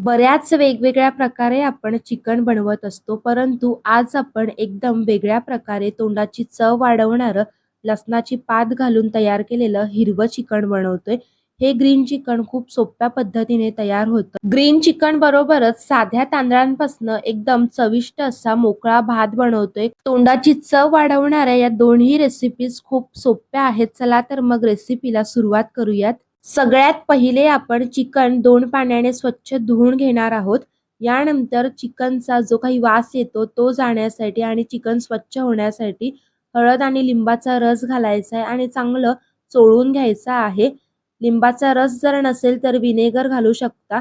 बऱ्याच वेगवेगळ्या प्रकारे आपण चिकन बनवत असतो, परंतु आज आपण एकदम वेगळ्या प्रकारे तोंडाची चव वाढवणारं लसणाची पात घालून तयार केलेलं हिरवं चिकन बनवतोय. हे ग्रीन चिकन खूप सोप्या पद्धतीने तयार होतं. ग्रीन चिकन बरोबरच साध्या तांदळांपासून एकदम चविष्ट असा मोकळा भात बनवतोय. तोंडाची चव वाढवणाऱ्या या दोन्ही रेसिपीज खूप सोप्या आहेत. चला तर मग रेसिपीला सुरुवात करूयात. सगळ्यात पहिले आपण चिकन 2 पाण्याने स्वच्छ धुवून घेणार आहोत. यानंतर चिकनचा जो काही वास येतो तो जाण्यासाठी आणि चिकन स्वच्छ होण्यासाठी हळद आणि लिंबाचा रस घालायचा आहे आणि चांगलं चोळून घ्यायचं आहे. लिंबाचा रस जर नसेल तर व्हिनेगर घालू शकता.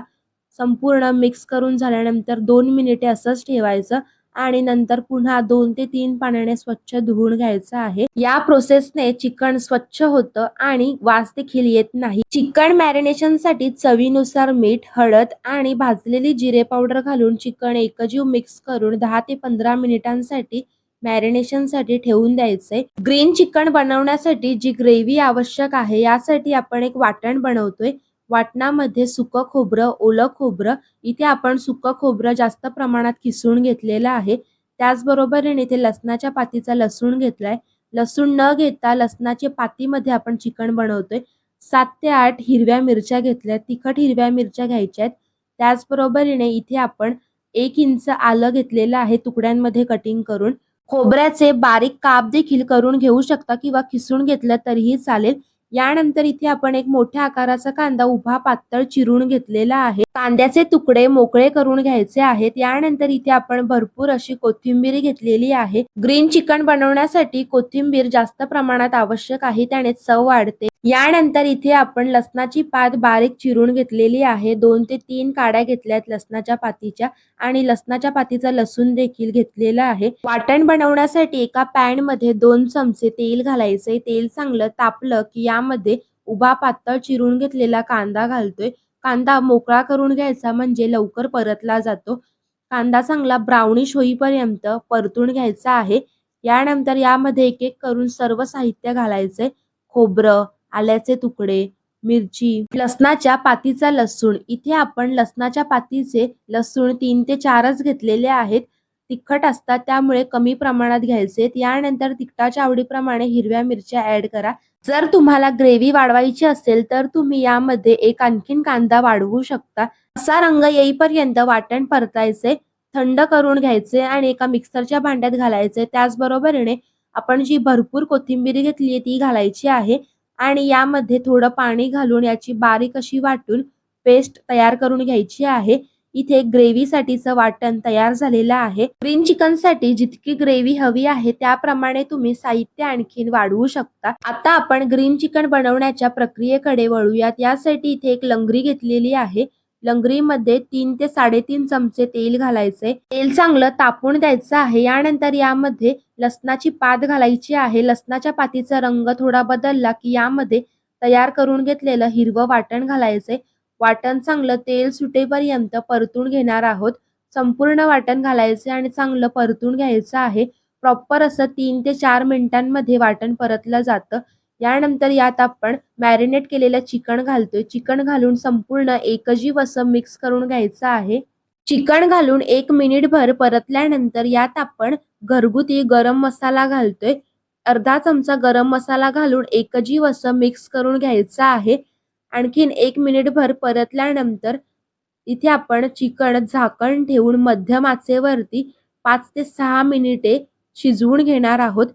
संपूर्ण मिक्स करून झाल्यानंतर 2 मिनिटे असंच ठेवायचं आणि नंतर पुन्हा 2 ते 3 पाण्याने स्वच्छ धुवून घ्यायचं आहे. या प्रोसेसने चिकन स्वच्छ होतं आणि वास देखील येत नाही. चिकन मॅरिनेशनसाठी चवीनुसार मीठ, हळद आणि भाजलेली जिरे पावडर घालून चिकन एकजीव मिक्स करून 10 ते 15 मिनिटांसाठी मॅरिनेशनसाठी ठेवून द्यायचंय. ग्रीन चिकन बनवण्यासाठी जी ग्रेव्ही आवश्यक आहे यासाठी आपण एक वाटण बनवतोय. वाटणामध्ये सुकं खोबरं, ओलं खोबरं, इथे आपण सुकं खोबरं जास्त प्रमाणात किसून घेतलेलं आहे. त्याचबरोबर इथे लसणाच्या पातीचा लसूण घेतलाय. लसूण न घेता लसणाच्या पातीमध्ये आपण चिकन बनवतोय. 7 ते 8 हिरव्या मिरच्या घेतल्यात. तिखट हिरव्या मिरच्या घ्यायच्या आहेत. त्याचबरोबरीने इथे आपण 1 इंच आलं घेतलेलं आहे तुकड्यांमध्ये कटिंग करून. खोबऱ्याचे बारीक काप देखील करून घेऊ शकता किंवा किसून घेतलं तरीही चालेल. यानंतर इथे आपण एक मोठ्या आकाराचा कांदा उभा पातळ चिरून घेतलेला आहे. कांद्याचे तुकडे मोकळे करून घ्यायचे आहेत. यानंतर इथे आपण भरपूर अशी कोथिंबीर घेतलेली आहे. ग्रीन चिकन बनवण्यासाठी कोथिंबीर जास्त प्रमाणात आवश्यक आहे, त्याने चव वाढते. यानंतर इथे आपण लसणाची पात बारीक चिरून घेतलेली आहे. 2 ते 3 काड्या घेतल्यात लसणाच्या पातीच्या आणि लसणाच्या पातीचा लसूण देखील घेतलेला आहे. वाटण बनवण्यासाठी एका पॅन मध्ये 2 चमचे तेल घालायचे. तेल चांगलं तापलं की यामध्ये उभा पातळ चिरून घेतलेला कांदा घालतोय. कांदा मोकळा करून घ्यायचा म्हणजे लवकर परतला जातो. कांदा चांगला ब्राउनिश होईपर्यंत परतून घ्यायचा आहे. यानंतर यामध्ये एक एक करून सर्व साहित्य घालायचे. खोबरं, आल्याचे तुकडे, मिरची, लसणाच्या पातीचा लसूण. इथे आपण लसणाच्या पातीचे लसूण 3 ते 4च घेतलेले आहेत. तिखट असतात त्यामुळे कमी प्रमाणात घ्यायचे. यानंतर तिखटाच्या आवडीप्रमाणे हिरव्या मिरच्या ऍड करा. जर तुम्हाला ग्रेव्ही वाढवायची असेल तर तुम्ही यामध्ये एक आणखीन कांदा वाढवू शकता. असा रंग येईपर्यंत वाटण परतायचे, थंड करून घ्यायचे आणि एका मिक्सरच्या भांड्यात घालायचे. त्याचबरोबरीने आपण जी भरपूर कोथिंबीर घेतली ती घालायची आहे आणि यामध्ये थोडं पाणी घालून याची बारीक अशी वाटून पेस्ट तयार करून घ्यायची आहे. इथे ग्रेव्हीसाठीचं वाटण तयार झालेलं आहे. ग्रीन चिकन साठी जितकी ग्रेव्ही हवी आहे त्याप्रमाणे तुम्ही साहित्य आणखीन वाढवू शकता. आता आपण ग्रीन चिकन बनवण्याच्या प्रक्रियेकडे वळूयात. यासाठी इथे एक लंगरी घेतलेली आहे. लंगरीमध्ये 3 ते 3.5 चमचे तेल घालायचे. तेल चांगलं तापून द्यायचं आहे. यानंतर यामध्ये लसणाची पात घालायची आहे. लसणाच्या पातीचा रंग थोडा बदलला की यामध्ये तयार करून घेतलेलं हिरवं वाटण घालायचे. वाटण चांगलं तेल सुटेपर्यंत परतून घेणार आहोत. संपूर्ण वाटण घालायचे आणि चांगलं परतून घ्यायचं आहे. प्रॉपर असं 3 ते 4 मिनिटांमध्ये वाटण परतलं जातं. यानंतर यात आपण मॅरिनेट केलेलं चिकन घालतोय. चिकन घालून संपूर्ण एकजीव असं मिक्स करून घ्यायचं आहे. चिकन घालून 1 मिनिटभर परतल्यानंतर यात आपण घरगुती गरम मसाला घालतोय. अर्धा चमचा गरम मसाला घालून एकजीव असं मिक्स करून घ्यायचं आहे. आणखीन 1 मिनिटभर परतल्यानंतर इथे आपण चिकन झाकण ठेवून मध्यम आचेवरती 5 ते 6 मिनिटे शिजवून घेणार आहोत.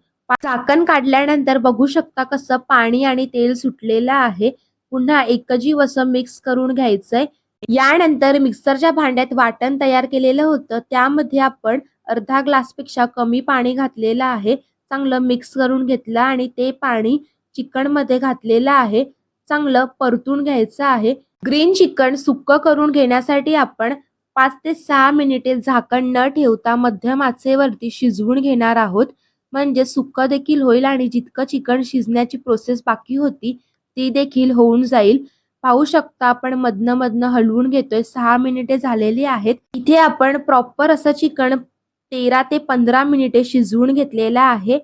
झाकण काढल्यानंतर बघू शकता कसं पाणी आणि तेल सुटलेलं आहे. पुन्हा एकजीव असं मिक्स करून घ्यायचंय. यानंतर मिक्सरच्या भांड्यात वाटण तयार केलेलं होतं त्यामध्ये आपण अर्धा ग्लासपेक्षा कमी पाणी घातलेलं आहे. चांगलं मिक्स करून घेतलं आणि ते पाणी चिकन मध्ये घातलेलं आहे. चांगलं परतून घ्यायचं आहे. ग्रीन चिकन सुक्क करून घेण्यासाठी आपण 5 ते 6 मिनिटे झाकण न ठेवता मध्यम आचेवरती शिजवून घेणार आहोत. म्हणजे सुक्क देखील होईल आणि जितकं चिकन शिजण्याची प्रोसेस बाकी होती ती देखील होऊन जाईल. पाहू शकता आपण मधनं हलवून घेतोय. 6 मिनिटे झालेली आहेत. इथे आपण प्रॉपर असं चिकन 13 ते 15 मिनिटे शिजवून घेतलेलं आहे.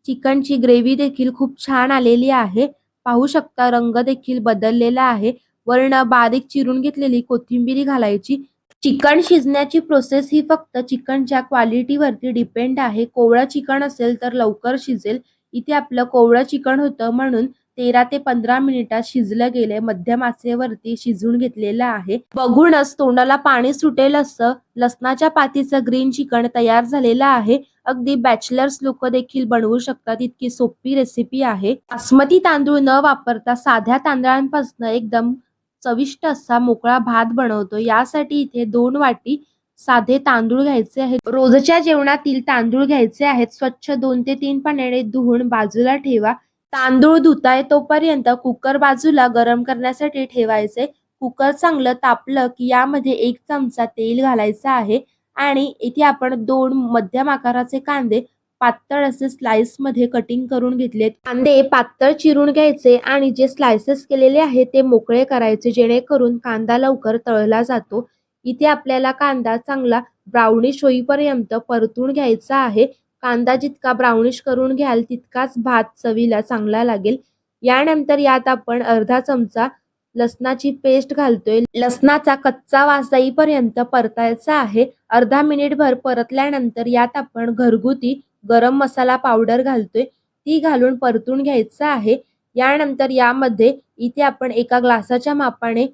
चिकनची ग्रेव्ही देखील खूप छान आलेली आहे. पाहू शकता रंग देखील बदललेला आहे. वरनं बारीक चिरून घेतलेली कोथिंबीर घालायची. चिकन शिजण्याची प्रोसेस ही फक्त चिकनच्या क्वालिटीवरती डिपेंड आहे. कोवळं चिकन असेल तर लवकर शिजेल. इथे आपलं कोवळं चिकन होतं म्हणून 13 ते 15 मिनिटात शिजलं गेले. मध्यम आचेवरती शिजवून घेतलेलं आहे. बघूनच तोंडाला पाणी सुटेल असं लसणाच्या पातीचं ग्रीन चिकन तयार झालेलं आहे. अगदी बॅचलर्स लोक देखील बनवू शकतात, इतकी सोपी रेसिपी आहे. बासमती तांदूळ न वापरता साध्या तांदळांपासून एकदम चविष्ट असा मोकळा भात बनवतो. यासाठी इथे 2 वाटी साधे तांदूळ घ्यायचे आहेत. रोजच्या जेवणातील तांदूळ घ्यायचे आहेत. स्वच्छ 2 ते 3 पाण्याने धुवून बाजूला ठेवा. तांदूळ धुताय तोपर्यंत कुकर बाजूला गरम करण्यासाठी ठेवायचे. कुकर चांगलं तापलं की यामध्ये 1 चमचा तेल घालायचं आहे आणि इथे आपण 2 मध्यम आकाराचे कांदे पातळ असे स्लाइस मध्ये कटिंग करून घेतलेत. कांदे पातळ चिरून घ्यायचे आणि जे स्लाइसेस केलेले आहे ते मोकळे करायचे, जेणेकरून कांदा लवकर तळला जातो. इथे आपल्याला कांदा चांगला ब्राउनिश होईपर्यंत परतून घ्यायचा आहे. कांदा जितका ब्राउनिश करून घ्याल तितकाच भात चवीला चांगला लागेल. यानंतर यात आपण अर्धा चमचा लसणाची पेस्ट घालतोय. लसणाचा कच्चा वास जाईपर्यंत परतायचा आहे. अर्धा मिनिटभर परतल्यानंतर यात आपण घरगुती गरम मसाला पावडर घालतोय. ती घालून परतून घ्यायचं आहे. यानंतर यामध्ये इथे आपण 1 ग्लासाच्या मापाने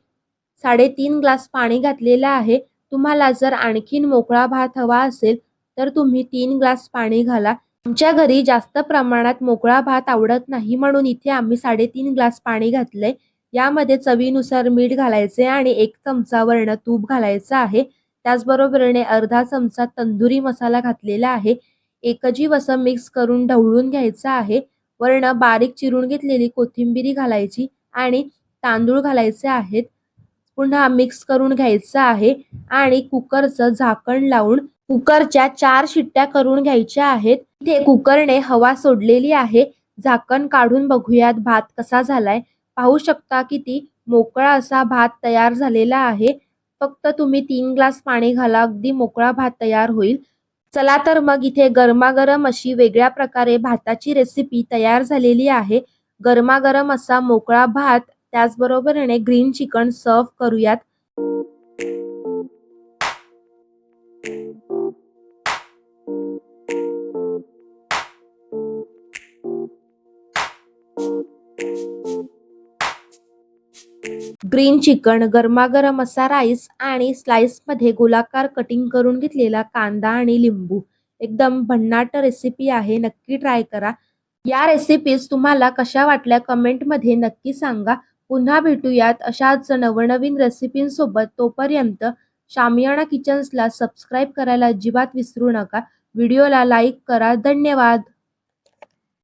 3.5 ग्लास पाणी घातलेलं आहे. तुम्हाला जर आणखीन मोकळा भात हवा असेल तर तुम्ही 3 ग्लास पाणी घाला. आमच्या घरी जास्त प्रमाणात मोकळा भात आवडत नाही म्हणून इथे आम्ही 3.5 ग्लास पाणी घातलंय. यामध्ये चवीनुसार मीठ घालायचे आणि 1 चमचा वरनं तूप घालायचं आहे. त्याचबरोबरीने अर्धा चमचा तंदुरी मसाला घातलेला आहे. एकजीव असं मिक्स करून ढवळून घ्यायचं आहे. वरनं बारीक चिरून घेतलेली कोथिंबीर घालायची आणि तांदूळ घालायचे आहेत. पुन्हा मिक्स करून घ्यायचं आहे आणि कुकरचं झाकण लावून कुकरच्या 4 शिट्ट्या करून घ्यायच्या आहेत. इथे कुकरने हवा सोडलेली आहे. झाकण काढून बघूयात भात कसा झालाय. पाहू शकता किती मोकळा असा भात तयार झालेला आहे. फक्त तुम्ही 3 ग्लास पाणी घाला, अगदी मोकळा भात तयार होईल. चला तर मग इथे गरमागरम अशी वेगळ्या प्रकारे भाताची रेसिपी तयार झालेली आहे. गरमागरम असा मोकळा भात त्याचबरोबरीने ग्रीन चिकन सर्व्ह करूयात. ग्रीन चिकन, गरमागरम असा राईस आणि स्लाइसमध्ये गोलाकार कटिंग करून घेतलेला कांदा आणि लिंबू. एकदम भन्नाट रेसिपी आहे. नक्की ट्राय करा. या रेसिपीज तुम्हाला कशा वाटल्या कमेंटमध्ये नक्की सांगा. पुन्हा भेटूयात अशाच नवनवीन रेसिपींसोबत. तोपर्यंत शामियाना किचन्सला सबस्क्राईब करायला अजिबात विसरू नका. व्हिडिओला लाईक करा. धन्यवाद.